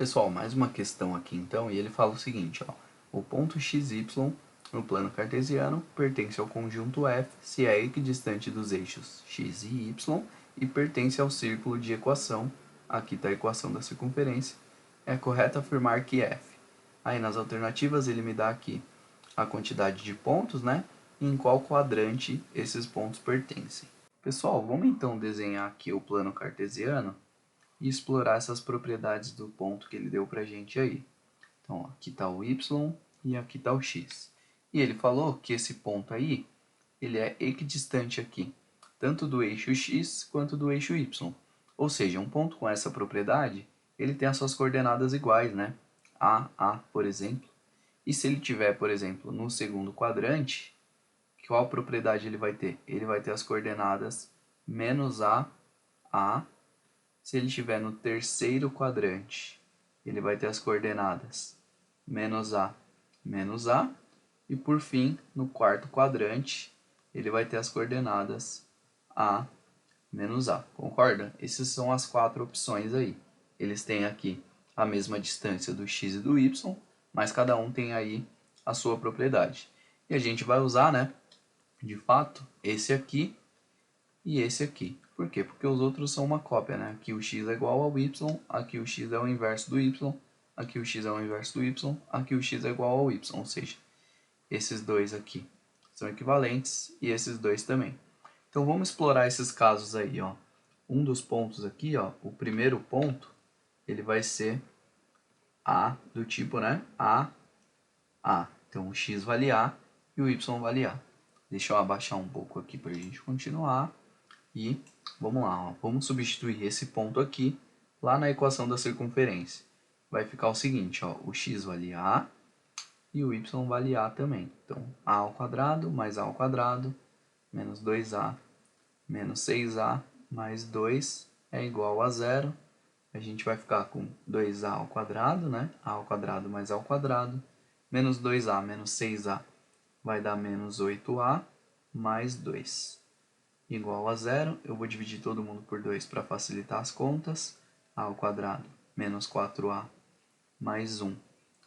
Pessoal, mais uma questão aqui então, e ele fala o seguinte, ó, o ponto xy no plano cartesiano pertence ao conjunto F se é equidistante dos eixos x e y e pertence ao círculo de equação, aqui está a equação da circunferência, é correto afirmar que F. Aí nas alternativas ele me dá aqui a quantidade de pontos, né, e em qual quadrante esses pontos pertencem. Pessoal, vamos então desenhar aqui o plano cartesiano e explorar essas propriedades do ponto que ele deu para a gente aí. Então, ó, aqui está o y e aqui está o x. E ele falou que esse ponto aí, ele é equidistante aqui, tanto do eixo x quanto do eixo y. Ou seja, um ponto com essa propriedade, ele tem as suas coordenadas iguais, né? A, por exemplo. E se ele tiver, por exemplo, no segundo quadrante, qual propriedade ele vai ter? Ele vai ter as coordenadas menos A. Se ele estiver no terceiro quadrante, ele vai ter as coordenadas menos A. E por fim, no quarto quadrante, ele vai ter as coordenadas A menos A. Concorda? Essas são as quatro opções aí. Eles têm aqui a mesma distância do x e do y, mas cada um tem aí a sua propriedade. E a gente vai usar, né, de fato, esse aqui e esse aqui. Por quê? Porque os outros são uma cópia, né? Aqui o x é igual ao y, aqui o x é o inverso do y, aqui o x é o inverso do y, aqui o x é igual ao y, ou seja, esses dois aqui são equivalentes e esses dois também. Então vamos explorar esses casos aí, ó. Um dos pontos aqui, ó, o primeiro ponto, ele vai ser A do tipo, né? A. Então o x vale A e o y vale A. Deixa eu abaixar um pouco aqui para a gente continuar. E vamos lá, ó. Vamos substituir esse ponto aqui lá na equação da circunferência. Vai ficar o seguinte, ó, o x vale A e o y vale A também. Então, A ao quadrado mais A ao quadrado menos 2A menos 6A mais 2 é igual a zero. A gente vai ficar com 2A ao quadrado, né? A ao quadrado mais A ao quadrado menos 2A menos 6A vai dar menos 8A mais 2. Igual a zero, eu vou dividir todo mundo por 2 para facilitar as contas. A ao quadrado menos 4A mais 1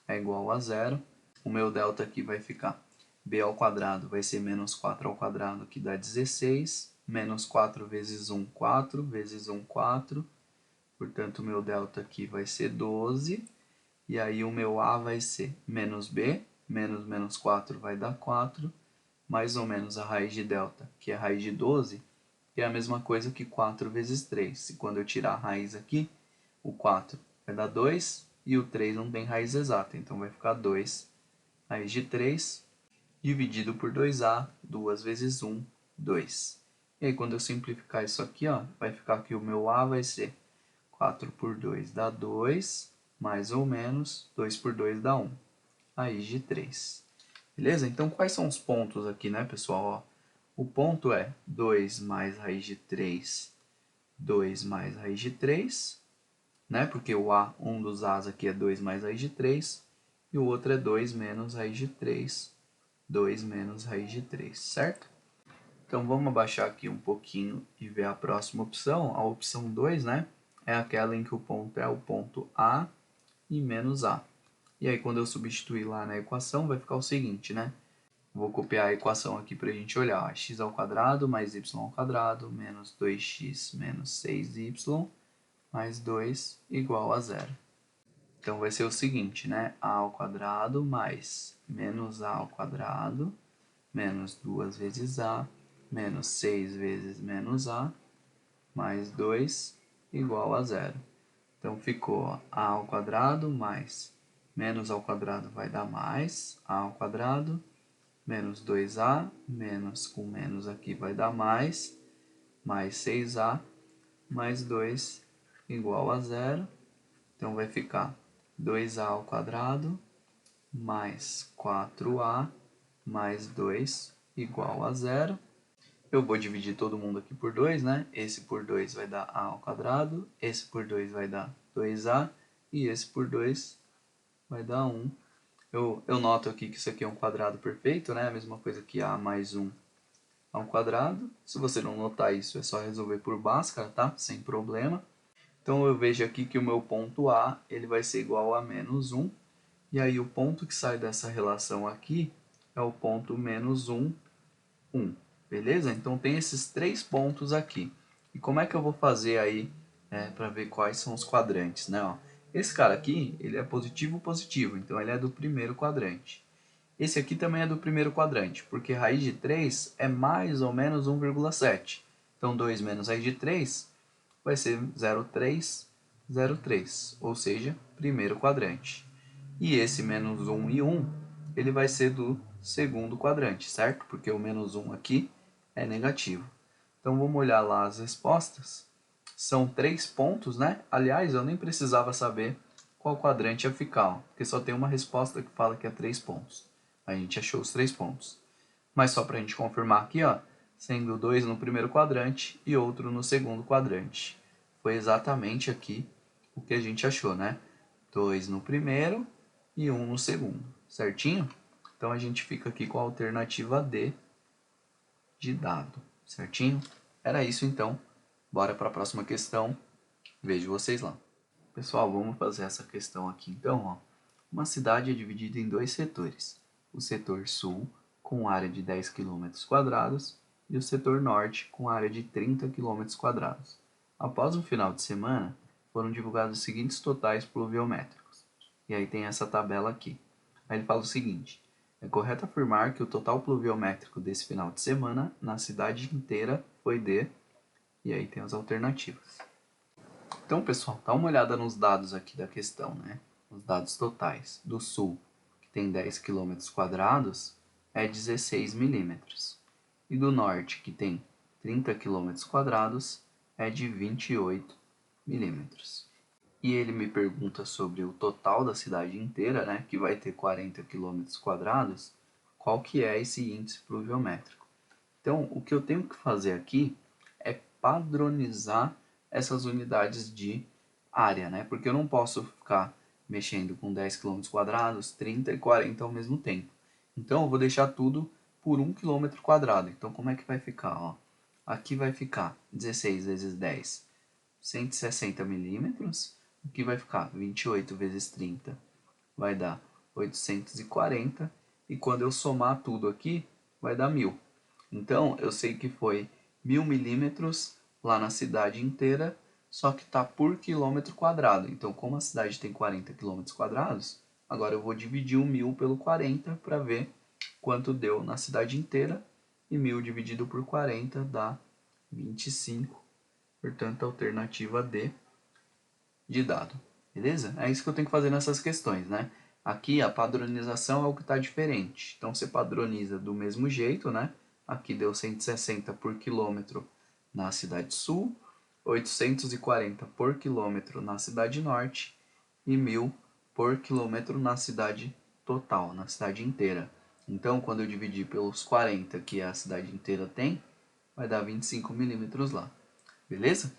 é igual a zero. O meu delta aqui vai ficar b ao quadrado, vai ser menos 4 ao quadrado, que dá 16. Menos 4 vezes 1, 4. Vezes 1, 4. Portanto, o meu delta aqui vai ser 12. E aí o meu a vai ser menos b. Menos 4 vai dar 4. Mais ou menos a raiz de delta, que é a raiz de 12, que é a mesma coisa que 4 vezes 3. E quando eu tirar a raiz aqui, o 4 vai dar 2 e o 3 não tem raiz exata. Então vai ficar 2 raiz de 3 dividido por 2a, 2 vezes 1, 2. E aí quando eu simplificar isso aqui, ó, vai ficar que o meu a vai ser 4 por 2 dá 2, mais ou menos 2 por 2 dá 1, raiz de 3. Beleza? Então, quais são os pontos aqui, né, pessoal? Ó, o ponto é 2 mais raiz de 3, 2 mais raiz de 3, né? Porque o A, um dos A's aqui é 2 mais raiz de 3, e o outro é 2 menos raiz de 3, 2 menos raiz de 3, certo? Então, vamos abaixar aqui um pouquinho e ver a próxima opção. A opção 2, né, é aquela em que o ponto é o ponto A e menos A. E aí, quando eu substituir lá na equação, vai ficar o seguinte, né? Vou copiar a equação aqui para a gente olhar. Ó, x ao quadrado mais y ao quadrado menos 2x menos 6y mais 2 igual a zero. Então, vai ser o seguinte, né? A ao quadrado mais menos a ao quadrado menos 2 vezes a menos 6 vezes menos a mais 2 igual a zero. Então, ficou ó, a ao quadrado mais menos ao quadrado vai dar mais a ao quadrado, menos 2a, menos com menos aqui vai dar mais 6a, mais 2 igual a zero. Então, vai ficar 2a ao quadrado mais 4a mais 2 igual a zero. Eu vou dividir todo mundo aqui por 2, né? Esse por 2 vai dar a ao quadrado, esse por 2 vai dar 2a, e esse por 2 vai dar 1. Eu noto aqui que isso aqui é um quadrado perfeito, né? A mesma coisa que a mais 1 ao quadrado. Se você não notar isso, é só resolver por Bhaskara, tá? Sem problema. Então eu vejo aqui que o meu ponto A ele vai ser igual a menos 1. E aí o ponto que sai dessa relação aqui é o ponto menos 1, 1. Beleza? Então tem esses 3 pontos aqui. E como é que eu vou fazer aí para ver quais são os quadrantes, né? Ó, esse cara aqui, ele é positivo, positivo, então ele é do primeiro quadrante. Esse aqui também é do primeiro quadrante, porque raiz de 3 é mais ou menos 1,7. Então 2 menos raiz de 3 vai ser 0,3, 0,3, ou seja, primeiro quadrante. E esse menos 1 e 1, ele vai ser do segundo quadrante, certo? Porque o menos 1 aqui é negativo. Então vamos olhar lá as respostas. São 3 pontos, né? Aliás, eu nem precisava saber qual quadrante ia ficar, ó, porque só tem uma resposta que fala que é 3 pontos. A gente achou os 3 pontos. Mas só para a gente confirmar aqui, ó, sendo 2 no primeiro quadrante e outro no segundo quadrante. Foi exatamente aqui o que a gente achou, né? 2 no primeiro e 1 no segundo, certinho? Então a gente fica aqui com a alternativa D de dado, certinho? Era isso então. Bora para a próxima questão. Vejo vocês lá. Pessoal, vamos fazer essa questão aqui então, ó. Uma cidade é dividida em 2 setores. O setor sul, com área de 10 km², e o setor norte, com área de 30 km². Após o final de semana, foram divulgados os seguintes totais pluviométricos. E aí tem essa tabela aqui. Aí ele fala o seguinte: é correto afirmar que o total pluviométrico desse final de semana na cidade inteira foi de... E aí tem as alternativas. Então, pessoal, dá uma olhada nos dados aqui da questão, né? Os dados totais. Do sul, que tem 10 km², é 16 milímetros. E do norte, que tem 30 km², é de 28 milímetros. E ele me pergunta sobre o total da cidade inteira, né? Que vai ter 40 km², qual que é esse índice pluviométrico. Então, o que eu tenho que fazer aqui é padronizar essas unidades de área, né? Porque eu não posso ficar mexendo com 10 km², 30 e 40 ao mesmo tempo. Então, eu vou deixar tudo por 1 km². Então, como é que vai ficar? Ó? Aqui vai ficar 16 vezes 10, 160 milímetros. Aqui vai ficar 28 vezes 30, vai dar 840. E quando eu somar tudo aqui, vai dar 1000. Então, eu sei que foi 1000 milímetros lá na cidade inteira, só que está por quilômetro quadrado. Então, como a cidade tem 40 quilômetros quadrados, agora eu vou dividir o 1000 pelo 40 para ver quanto deu na cidade inteira. E 1000 dividido por 40 dá 25. Portanto, a alternativa D de dado. Beleza? É isso que eu tenho que fazer nessas questões, né? Aqui a padronização é o que está diferente. Então, você padroniza do mesmo jeito, né? Aqui deu 160 por quilômetro na cidade sul, 840 por quilômetro na cidade norte e 1000 por quilômetro na cidade total, na cidade inteira. Então, quando eu dividir pelos 40 que a cidade inteira tem, vai dar 25 milímetros lá. Beleza?